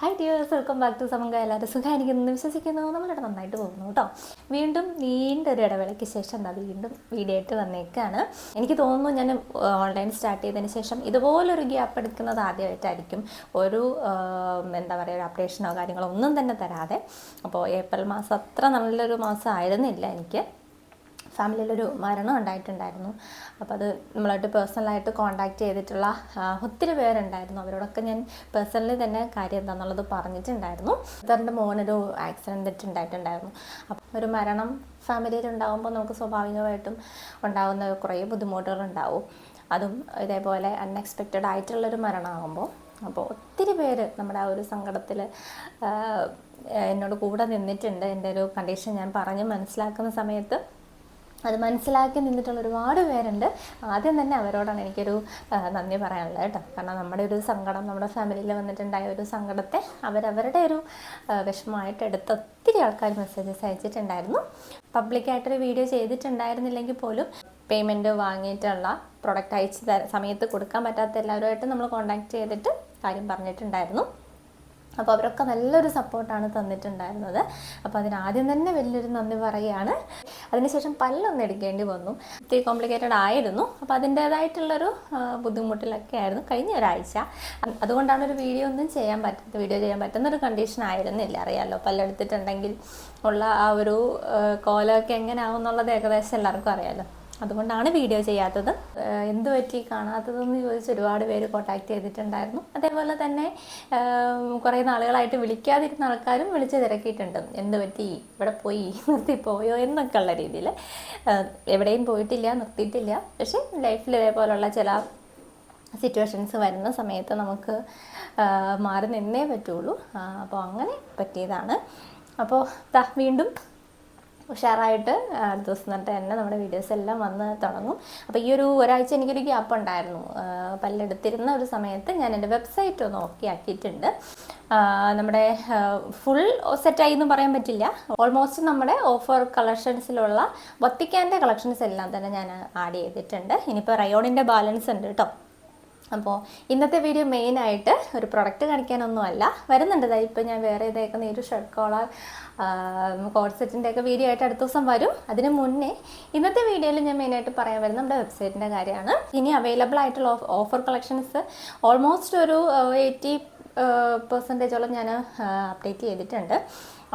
Hi dears, welcome back to Samanka. എല്ലാവരും സുഖമായിരിക്കുന്നു വിശ്വസിക്കുന്നു. നമ്മളിവിടെ നന്നായിട്ട് പോകുന്നു കേട്ടോ. വീണ്ടും നീണ്ടൊരു ഇടവേളയ്ക്ക് ശേഷം വീണ്ടും വീഡിയോ ആയിട്ട് വന്നേക്കാണ്. എനിക്ക് തോന്നുന്നു ഞാൻ ഓൺലൈൻ സ്റ്റാർട്ട് ചെയ്തതിന് ശേഷം ഇതുപോലൊരു ഗ്യാപ്പ് എടുക്കുന്നത് ആദ്യമായിട്ടായിരിക്കും. ഒരു എന്താ പറയുക, ഒരു അപ്ഡേഷനോ കാര്യങ്ങളോ ഒന്നും തന്നെ തരാതെ. അപ്പോൾ ഏപ്രിൽ മാസം അത്ര നല്ലൊരു മാസം ആയിരുന്നില്ല എനിക്ക്. ഫാമിലിയിലൊരു മരണം ഉണ്ടായിട്ടുണ്ടായിരുന്നു. അപ്പോൾ അത് നമ്മളായിട്ട് പേഴ്സണലായിട്ട് കോൺടാക്റ്റ് ചെയ്തിട്ടുള്ള ഒത്തിരി പേരുണ്ടായിരുന്നു. അവരോടൊക്കെ ഞാൻ പേഴ്സണലി തന്നെ കാര്യം എന്താണെന്നുള്ളത് പറഞ്ഞിട്ടുണ്ടായിരുന്നു. എൻ്റെ മോനൊരു ആക്സിഡൻറ്റ് ഉണ്ടായിട്ടുണ്ടായിരുന്നു. അപ്പം ഒരു മരണം ഫാമിലിയിൽ ഉണ്ടാകുമ്പോൾ നമുക്ക് സ്വാഭാവികമായിട്ടും ഉണ്ടാകുന്ന കുറേ ബുദ്ധിമുട്ടുകളുണ്ടാവും. അതും ഇതേപോലെ അൺഎക്സ്പെക്റ്റഡ് ആയിട്ടുള്ളൊരു മരണമാകുമ്പോൾ അപ്പോൾ ഒത്തിരി പേര് നമ്മുടെ ആ ഒരു സങ്കടത്തിൽ എന്നോട് കൂടെ നിന്നിട്ടുണ്ട്. എൻ്റെ ഒരു കണ്ടീഷൻ ഞാൻ പറഞ്ഞ് മനസ്സിലാക്കുന്ന സമയത്ത് അത് മനസ്സിലാക്കി നിന്നിട്ടുള്ള ഒരുപാട് പേരുണ്ട്. ആദ്യം തന്നെ അവരോടാണ് എനിക്കൊരു നന്ദി പറയാനുള്ളത് കേട്ടോ. കാരണം നമ്മുടെ ഒരു സങ്കടം, നമ്മുടെ ഫാമിലിയിൽ വന്നിട്ടുണ്ടായ ഒരു സങ്കടത്തെ അവരവരുടെ ഒരു വിഷമമായിട്ട് എടുത്ത ഒത്തിരി ആൾക്കാർ മെസ്സേജസ് അയച്ചിട്ടുണ്ടായിരുന്നു. പബ്ലിക്കായിട്ടൊരു വീഡിയോ ചെയ്തിട്ടുണ്ടായിരുന്നില്ലെങ്കിൽ പോലും പേയ്മെൻറ്റ് വാങ്ങിയിട്ടുള്ള പ്രൊഡക്റ്റ് അയച്ച് സമയത്ത് കൊടുക്കാൻ പറ്റാത്ത എല്ലാവരുമായിട്ട് നമ്മൾ കോൺടാക്റ്റ് ചെയ്തിട്ട് കാര്യം പറഞ്ഞിട്ടുണ്ടായിരുന്നു. അപ്പോൾ അവരൊക്കെ നല്ലൊരു സപ്പോർട്ടാണ് തന്നിട്ടുണ്ടായിരുന്നത്. അപ്പോൾ അതിനാദ്യം തന്നെ വലിയൊരു നന്ദി പറയുകയാണ്. അതിനുശേഷം പല്ലൊന്നും എടുക്കേണ്ടി വന്നു. ഒത്തിരി കോംപ്ലിക്കേറ്റഡ് ആയിരുന്നു. അപ്പോൾ അതിൻ്റേതായിട്ടുള്ളൊരു ബുദ്ധിമുട്ടിലൊക്കെ ആയിരുന്നു കഴിഞ്ഞ ഒരാഴ്ച. അതുകൊണ്ടാണ് ഒരു വീഡിയോ ചെയ്യാൻ പറ്റുന്നൊരു കണ്ടീഷൻ ആയിരുന്നില്ല. അറിയാമല്ലോ, പല്ലെടുത്തിട്ടുണ്ടെങ്കിൽ ഉള്ള ആ ഒരു കോലമൊക്കെ എങ്ങനെ ആവും എന്നുള്ളത് ഏകദേശം എല്ലാവർക്കും അറിയാമല്ലോ. അതുകൊണ്ടാണ് വീഡിയോ ചെയ്യാത്തത്. എന്ത് പറ്റി കാണാത്തതെന്ന് ചോദിച്ച് ഒരുപാട് പേര് കോൺടാക്ട് ചെയ്തിട്ടുണ്ടായിരുന്നു. അതേപോലെ തന്നെ കുറേ നാളുകളായിട്ട് വിളിക്കാതിരുന്ന ആൾക്കാരും വിളിച്ച് തിരക്കിയിട്ടുണ്ട്. എന്ത് പറ്റി, ഇവിടെ പോയി, നിർത്തിപ്പോയോ എന്നൊക്കെ ഉള്ള രീതിയിൽ. എവിടെയും പോയിട്ടില്ല, നിർത്തിയിട്ടില്ല. പക്ഷേ ലൈഫിൽ ഇതേപോലുള്ള ചില സിറ്റുവേഷൻസ് വരുന്ന സമയത്ത് നമുക്ക് മാറി നിന്നേ പറ്റുള്ളൂ. അപ്പോൾ അങ്ങനെ പറ്റിയതാണ്. അപ്പോൾ വീണ്ടും ഉഷാറായിട്ട് അടുത്ത ദിവസം തൊട്ട് തന്നെ നമ്മുടെ വീഡിയോസ് എല്ലാം വന്ന് തുടങ്ങും. അപ്പോൾ ഈ ഒരാഴ്ച എനിക്കൊരു ഗ്യാപ്പ് ഉണ്ടായിരുന്നു. പല്ലെടുത്തിരുന്ന ഒരു സമയത്ത് ഞാൻ എൻ്റെ വെബ്സൈറ്റ് ഒന്ന് ഓക്കെ ആക്കിയിട്ടുണ്ട്. നമ്മുടെ ഫുൾ സെറ്റായി എന്നും പറയാൻ പറ്റില്ല. ഓൾമോസ്റ്റ് നമ്മുടെ ഓഫർ കളക്ഷൻസിലുള്ള വത്തിക്കാൻ്റെ കളക്ഷൻസ് എല്ലാം തന്നെ ഞാൻ ആഡ് ചെയ്തിട്ടുണ്ട്. ഇനിയിപ്പോൾ റയോണിൻ്റെ ബാലൻസ് ഉണ്ട് കേട്ടോ. അപ്പോൾ ഇന്നത്തെ വീഡിയോ മെയിനായിട്ട് ഒരു പ്രൊഡക്റ്റ് കാണിക്കാനൊന്നുമല്ല, വരുന്നുണ്ട്. ഇപ്പോൾ ഞാൻ വേറെ ഇതേക്കുന്ന ഈ ഒരു ഷർട്ട് കോളർ കോഡ് സെറ്റിൻ്റെ ഒക്കെ വീഡിയോ ആയിട്ട് അടുത്ത ദിവസം വരും. അതിന് മുന്നേ ഇന്നത്തെ വീഡിയോയിൽ ഞാൻ മെയിനായിട്ട് പറയാൻ വരുന്നത് നമ്മുടെ വെബ്സൈറ്റിൻ്റെ കാര്യമാണ്. ഇനി അവൈലബിൾ ആയിട്ടുള്ള ഓഫർ കളക്ഷൻസ് ഓൾമോസ്റ്റ് ഒരു 80% ഞാൻ അപ്ഡേറ്റ് ചെയ്തിട്ടുണ്ട്.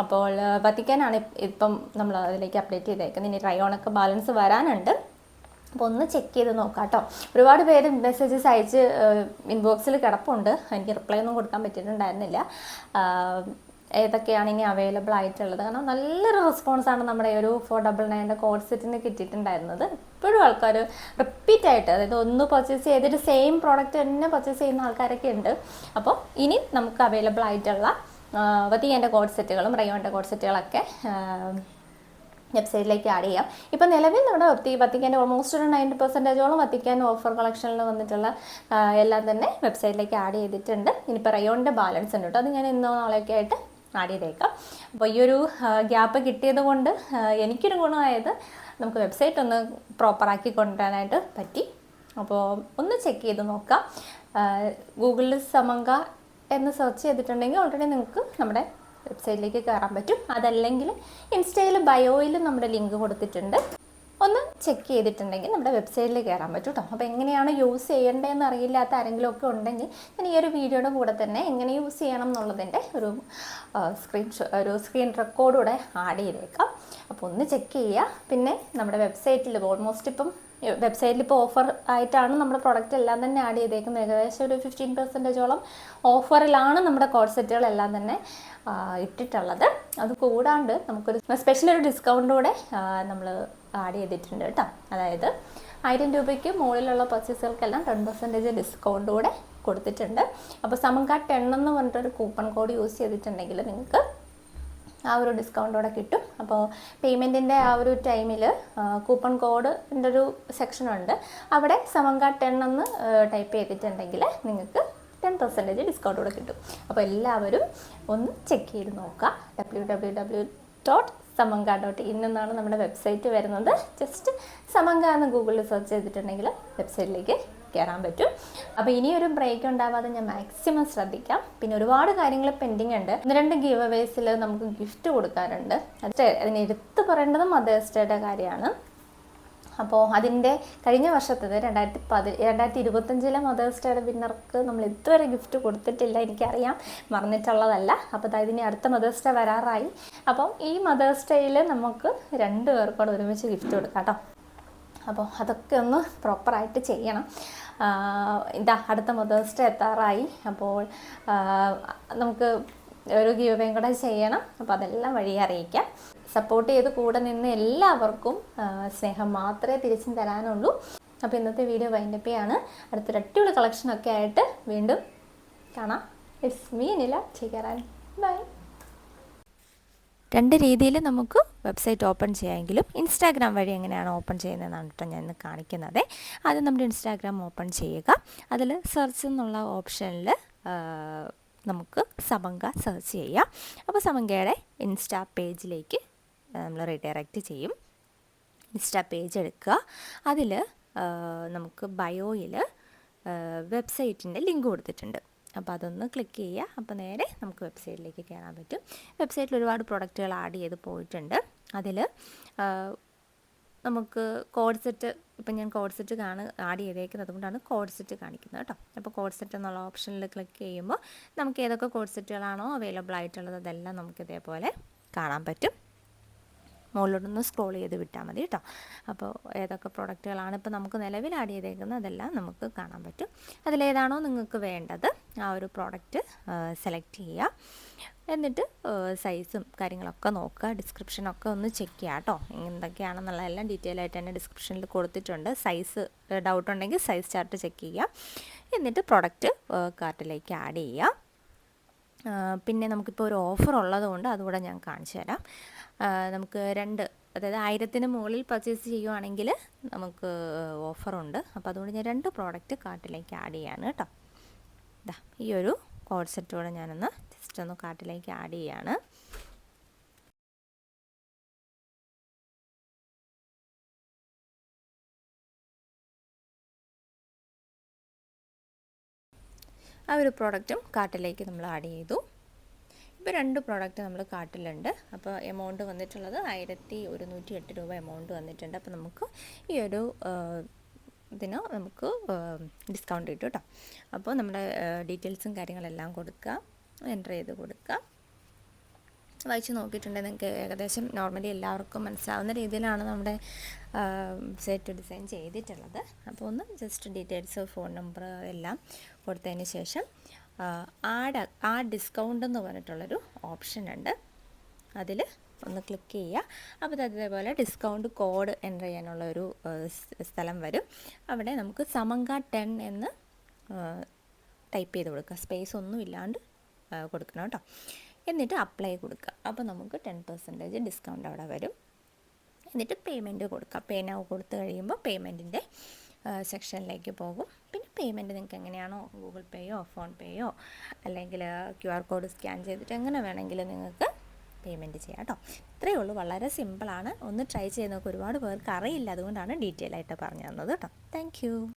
അപ്പോൾ വത്തിക്കാനാണ് ഇപ്പം നമ്മൾ അതിലേക്ക് അപ്ഡേറ്റ് ചെയ്തേക്കുന്നത്. ഇനി റയോണൊക്കെ ബാലൻസ് വരാനുണ്ട്. അപ്പോൾ ഒന്ന് ചെക്ക് ചെയ്ത് നോക്കാം കേട്ടോ. ഒരുപാട് പേര് മെസ്സേജസ് അയച്ച് ഇൻബോക്സിൽ കിടപ്പുണ്ട്. എനിക്ക് റിപ്ലൈ ഒന്നും കൊടുക്കാൻ പറ്റിയിട്ടുണ്ടായിരുന്നില്ല. ഏതൊക്കെയാണ് ഇനി അവൈലബിൾ ആയിട്ടുള്ളത്. കാരണം നല്ലൊരു റെസ്പോൺസാണ് നമ്മുടെ ഒരു 499 കോഡ് സെറ്റിന് കിട്ടിയിട്ടുണ്ടായിരുന്നത്. ഇപ്പോഴും ആൾക്കാർ റിപ്പീറ്റായിട്ട്, അതായത് ഒന്ന് പർച്ചേസ് ചെയ്തിട്ട് സെയിം പ്രോഡക്റ്റ് തന്നെ പർച്ചേസ് ചെയ്യുന്ന ആൾക്കാരൊക്കെ ഉണ്ട്. അപ്പോൾ ഇനി നമുക്ക് അവൈലബിൾ ആയിട്ടുള്ള വത്തിക്കാൻ്റെ കോഡ് സെറ്റുകളും റയോണിൻ്റെ കോഡ് സെറ്റുകളൊക്കെ വെബ്സൈറ്റിലേക്ക് ആഡ് ചെയ്യാം. ഇപ്പോൾ നിലവിൽ നമ്മുടെ വത്തിക്കാൻ്റെ ഓൾമോസ്റ്റ് ഒരു 90%ഓളം വത്തിക്കാൻ ഓഫർ കളക്ഷനിൽ വന്നിട്ടുള്ള എല്ലാം തന്നെ വെബ്സൈറ്റിലേക്ക് ആഡ് ചെയ്തിട്ടുണ്ട്. ഇനിയിപ്പോൾ റയോണിൻ്റെ ബാലൻസ് ഉണ്ട് കേട്ടോ. അത് ഞാൻ ഇന്നോ നാളെയൊക്കെ ആയിട്ട് ആഡ് ചെയ്തേക്കാം. അപ്പോൾ ഈ ഒരു ഗ്യാപ്പ് കിട്ടിയത് കൊണ്ട് എനിക്കൊരു ഗുണമായത് നമുക്ക് വെബ്സൈറ്റ് ഒന്ന് പ്രോപ്പറാക്കി കൊണ്ടുവരാനായിട്ട് പറ്റി. അപ്പോൾ ഒന്ന് ചെക്ക് ചെയ്ത് നോക്കാം. ഗൂഗിളിൽ സമങ്ക എന്ന് സെർച്ച് ചെയ്തിട്ടുണ്ടെങ്കിൽ ഓൾറെഡി നിങ്ങൾക്ക് നമ്മുടെ വെബ്സൈറ്റിലേക്ക് കയറാൻ പറ്റും. അതല്ലെങ്കിൽ ഇൻസ്റ്റയിൽ ബയോയിൽ നമ്മുടെ ലിങ്ക് കൊടുത്തിട്ടുണ്ട്. ഒന്ന് ചെക്ക് ചെയ്തിട്ടുണ്ടെങ്കിൽ നമ്മുടെ വെബ്സൈറ്റിൽ കയറാൻ പറ്റും കേട്ടോ. അപ്പോൾ എങ്ങനെയാണ് യൂസ് ചെയ്യേണ്ടതെന്ന് അറിയില്ലാത്ത ആരെങ്കിലും ഒക്കെ ഉണ്ടെങ്കിൽ ഞാൻ ഈ ഒരു വീഡിയോയുടെ കൂടെ തന്നെ എങ്ങനെ യൂസ് ചെയ്യണം എന്നുള്ളതിൻ്റെ ഒരു സ്ക്രീൻ റെക്കോർഡൂടെ ആഡ് ചെയ്തേക്കാം. അപ്പോൾ ഒന്ന് ചെക്ക് ചെയ്യുക. പിന്നെ നമ്മുടെ വെബ്സൈറ്റിൽ ഓൾമോസ്റ്റ് വെബ്സൈറ്റിൽ ഇപ്പോൾ ഓഫർ ആയിട്ടാണ് നമ്മുടെ പ്രൊഡക്റ്റ് എല്ലാം തന്നെ ആഡ് ചെയ്തേക്കുന്നത്. ഏകദേശം ഒരു 15%ഓളം ഓഫറിലാണ് നമ്മുടെ കോഡ് സെറ്റുകളെല്ലാം തന്നെ ഇട്ടിട്ടുള്ളത്. അത് കൂടാണ്ട് നമുക്കൊരു സ്പെഷ്യൽ ഒരു ഡിസ്കൗണ്ട് കൂടെ നമ്മൾ ആഡ് ചെയ്തിട്ടുണ്ട് കേട്ടോ. അതായത് 1000 രൂപയ്ക്ക് മുകളിലുള്ള പർച്ചേസുകൾക്കെല്ലാം 10% ഡിസ്കൗണ്ട് കൂടെ കൊടുത്തിട്ടുണ്ട്. അപ്പോൾ സമങ്ക 10 എന്ന് പറഞ്ഞിട്ടൊരു കൂപ്പൺ കോഡ് യൂസ് ചെയ്തിട്ടുണ്ടെങ്കിൽ നിങ്ങൾക്ക് ആ ഒരു ഡിസ്കൗണ്ടോടെ കിട്ടും. അപ്പോൾ പേയ്മെൻറ്റിൻ്റെ ആ ഒരു ടൈമിൽ കൂപ്പൺ കോഡിൻ്റെ ഒരു സെക്ഷനുണ്ട്. അവിടെ സമങ്ക 10 എന്ന് ടൈപ്പ് ചെയ്തിട്ടുണ്ടെങ്കിൽ നിങ്ങൾക്ക് 10% ഡിസ്കൗണ്ട് കൂടെ കിട്ടും. അപ്പോൾ എല്ലാവരും ഒന്ന് ചെക്ക് ചെയ്ത് നോക്കുക. www.samanga.in എന്നാണ് നമ്മുടെ വെബ്സൈറ്റ് വരുന്നത്. ജസ്റ്റ് സമങ്ക എന്ന് ഗൂഗിളിൽ സെർച്ച് ചെയ്തിട്ടുണ്ടെങ്കിൽ വെബ്സൈറ്റിലേക്ക് കയറാൻ പറ്റും. അപ്പോൾ ഇനിയൊരു ബ്രേക്ക് ഉണ്ടാവാതെ ഞാൻ മാക്സിമം ശ്രദ്ധിക്കാം. പിന്നെ ഒരുപാട് കാര്യങ്ങൾ പെൻഡിങ് ഉണ്ട്. 1-2 ഗീവ് അവേസിൽ നമുക്ക് ഗിഫ്റ്റ് കൊടുക്കാറുണ്ട്. അതിന് എടുത്ത് പറയേണ്ടത് മദേഴ്സ് ഡേയുടെ കാര്യമാണ്. അപ്പോൾ അതിൻ്റെ കഴിഞ്ഞ വർഷത്തത് 2025 മദേഴ്സ് ഡേയുടെ വിന്നർക്ക് നമ്മൾ ഇതുവരെ ഗിഫ്റ്റ് കൊടുത്തിട്ടില്ല. എനിക്കറിയാം, മറന്നിട്ടുള്ളതല്ല. അപ്പോൾ അതായത് ഇനി അടുത്ത മദേഴ്സ് ഡേ വരാറായി. അപ്പം ഈ മദേഴ്സ് ഡേയിൽ നമുക്ക് 2 പേർക്കൂടെ ഒരുമിച്ച് ഗിഫ്റ്റ് കൊടുക്കാം കേട്ടോ. അപ്പോൾ അതൊക്കെ ഒന്ന് പ്രോപ്പറായിട്ട് ചെയ്യണം. അടുത്ത മദേഴ്സ് ഡേ എത്താറായി. അപ്പോൾ നമുക്ക് ഒരു ഗീവ് അവേയും കൂടെ ചെയ്യണം. അപ്പോൾ അതെല്ലാം വഴി അറിയിക്കാം. സപ്പോർട്ട് ചെയ്ത് കൂടെ നിന്ന് എല്ലാവർക്കും സ്നേഹം മാത്രമേ തിരിച്ചും തരാനുള്ളൂ. അപ്പോൾ ഇന്നത്തെ വീഡിയോ വൈൻഡപ്പ് ചെയ്യാണ്. അടുത്തൊരു അടിപൊളി കളക്ഷനൊക്കെ ആയിട്ട് വീണ്ടും കാണാം. ഇറ്റ്സ് മീ നില. ചേക്കാറാൻ ബൈ. 2 രീതിയിൽ നമുക്ക് വെബ്സൈറ്റ് ഓപ്പൺ ചെയ്യാമെങ്കിലും ഇൻസ്റ്റാഗ്രാം വഴി എങ്ങനെയാണ് ഓപ്പൺ ചെയ്യുന്നതെന്നാണ് കേട്ടോ ഞാൻ ഇന്ന് കാണിക്കുന്നത്. ആദ്യം നമ്മുടെ ഇൻസ്റ്റാഗ്രാം ഓപ്പൺ ചെയ്യുക. അതിൽ സെർച്ച് എന്നുള്ള ഓപ്ഷനിൽ നമുക്ക് സമങ്ക സെർച്ച് ചെയ്യാം. അപ്പോൾ സമങ്കയുടെ ഇൻസ്റ്റാ പേജിലേക്ക് നമ്മൾ റീഡയറക്റ്റ് ചെയ്യും. ഇൻസ്റ്റാ പേജ് എടുക്കുക. അതിൽ നമുക്ക് ബയോയിൽ വെബ്സൈറ്റിൻ്റെ ലിങ്ക് കൊടുത്തിട്ടുണ്ട്. അപ്പോൾ അതൊന്ന് ക്ലിക്ക് ചെയ്യുക. അപ്പോൾ നേരെ നമുക്ക് വെബ്സൈറ്റിലേക്ക് കയറാൻ പറ്റും. വെബ്സൈറ്റിൽ ഒരുപാട് പ്രൊഡക്റ്റുകൾ ആഡ് ചെയ്ത് പോയിട്ടുണ്ട്. അതിൽ നമുക്ക് കോഡ് സെറ്റ്, ഇപ്പം ഞാൻ കോഡ് സെറ്റ് ആഡ് ചെയ്തേക്കുന്നത് കൊണ്ടാണ് കോഡ് സെറ്റ് കാണിക്കുന്നത് കേട്ടോ. അപ്പോൾ കോഡ് സെറ്റ് എന്നുള്ള ഓപ്ഷനിൽ ക്ലിക്ക് ചെയ്യുമ്പോൾ നമുക്ക് ഏതൊക്കെ കോഡ് സെറ്റുകളാണോ അവൈലബിൾ ആയിട്ടുള്ളത് അതെല്ലാം നമുക്ക് ഇതേപോലെ കാണാൻ പറ്റും. മുകളിലോട്ടൊന്ന് സ്ക്രോൾ ചെയ്ത് വിട്ടാൽ മതി കേട്ടോ. അപ്പോൾ ഏതൊക്കെ പ്രൊഡക്റ്റുകളാണ് ഇപ്പോൾ നമുക്ക് നിലവിൽ ആഡ് ചെയ്തേക്കുന്നത് അതെല്ലാം നമുക്ക് കാണാൻ പറ്റും. അതിലേതാണോ നിങ്ങൾക്ക് വേണ്ടത് ആ ഒരു പ്രോഡക്റ്റ് സെലക്ട് ചെയ്യുക. എന്നിട്ട് സൈസും കാര്യങ്ങളൊക്കെ നോക്കുക. ഡിസ്ക്രിപ്ഷനൊക്കെ ഒന്ന് ചെക്ക് ചെയ്യുക കേട്ടോ. എന്തൊക്കെയാണെന്നുള്ള എല്ലാം ഡീറ്റെയിൽ ആയിട്ട് തന്നെ ഡിസ്ക്രിപ്ഷനിൽ കൊടുത്തിട്ടുണ്ട്. സൈസ് ഡൗട്ട് ഉണ്ടെങ്കിൽ സൈസ് ചാർട്ട് ചെക്ക് ചെയ്യുക. എന്നിട്ട് പ്രോഡക്റ്റ് കാർട്ടിലേക്ക് ആഡ് ചെയ്യുക. പിന്നെ നമുക്കിപ്പോൾ ഒരു ഓഫർ ഉള്ളതുകൊണ്ട് അതുകൂടെ ഞാൻ കാണിച്ചു തരാം. നമുക്ക് 2, അതായത് 1000-ന് മുകളിൽ പർച്ചേസ് ചെയ്യുവാണെങ്കിൽ നമുക്ക് ഓഫറുണ്ട്. അപ്പോൾ അതുകൊണ്ട് ഞാൻ 2 പ്രോഡക്റ്റ് കാർട്ടിലേക്ക് ആഡ് ചെയ്യാണ് കേട്ടോ. ഈ ഒരു കോഡ് സെറ്റോടെ ഞാനൊന്ന് ജസ്റ്റ് ഒന്ന് കാർട്ടിലേക്ക് ആഡ് ചെയ്യാണ്. ആ ഒരു പ്രോഡക്റ്റും കാർട്ടിലേക്ക് നമ്മൾ ആഡ് ചെയ്തു. ഇപ്പോൾ 2 പ്രോഡക്റ്റ് നമ്മൾ കാർട്ടിലുണ്ട്. അപ്പോൾ എമൗണ്ട് വന്നിട്ടുള്ളത് 1108 രൂപ എമൗണ്ട് വന്നിട്ടുണ്ട്. അപ്പോൾ നമുക്ക് ഈ ഒരു ഇതിന് നമുക്ക് ഡിസ്കൗണ്ട് കിട്ടും കേട്ടോ. അപ്പോൾ നമ്മുടെ ഡീറ്റെയിൽസും കാര്യങ്ങളെല്ലാം കൊടുക്കുക, എൻ്റർ ചെയ്ത് കൊടുക്കുക. വായിച്ച് നോക്കിയിട്ടുണ്ടെങ്കിൽ നിങ്ങൾക്ക് ഏകദേശം നോർമലി എല്ലാവർക്കും മനസ്സിലാവുന്ന രീതിയിലാണ് നമ്മുടെ വെബ്സൈറ്റ് ഡിസൈൻ ചെയ്തിട്ടുള്ളത്. അപ്പോൾ ഒന്ന് ജസ്റ്റ് ഡീറ്റെയിൽസ്, ഫോൺ നമ്പർ എല്ലാം കൊടുത്തതിന് ശേഷം ആഡ് ഡിസ്കൗണ്ട് എന്ന് പറഞ്ഞിട്ടുള്ളൊരു ഓപ്ഷൻ ഉണ്ട്. അതിൽ ഒന്ന് ക്ലിക്ക് ചെയ്യുക. അപ്പോൾ അതേപോലെ ഡിസ്കൗണ്ട് കോഡ് എൻ്റർ ചെയ്യാനുള്ളൊരു സ്ഥലം വരും. അവിടെ നമുക്ക് സമങ്ക 10 എന്ന് ടൈപ്പ് ചെയ്ത് കൊടുക്കുക. സ്പേസ് ഒന്നും ഇല്ലാണ്ട് കൊടുക്കണം കേട്ടോ. എന്നിട്ട് അപ്ലൈ കൊടുക്കുക. അപ്പോൾ നമുക്ക് 10% ഡിസ്കൗണ്ട് അവിടെ വരും. എന്നിട്ട് പേയ്മെൻറ്റ് കൊടുക്കുക. പേ നൗ കൊടുത്തു കഴിയുമ്പോൾ പേയ്മെൻറ്റിൻ്റെ സെക്ഷനിലേക്ക് പോകും. പിന്നെ പേയ്മെൻറ്റ് നിങ്ങൾക്ക് എങ്ങനെയാണോ, ഗൂഗിൾ പേയോ ഫോൺ പേയോ അല്ലെങ്കിൽ QR കോഡ് സ്കാൻ ചെയ്തിട്ട് എങ്ങനെ വേണമെങ്കിലും നിങ്ങൾക്ക് പേയ്മെൻറ്റ് ചെയ്യാം കേട്ടോ. ഇത്രയേ ഉള്ളൂ, വളരെ സിമ്പിളാണ്. ഒന്ന് ട്രൈ ചെയ്ത് നോക്കുക. ഒരുപാട് പേർക്ക് അറിയില്ല, അതുകൊണ്ടാണ് ഡീറ്റെയിൽ ആയിട്ട് പറഞ്ഞു തന്നത് കേട്ടോ. താങ്ക്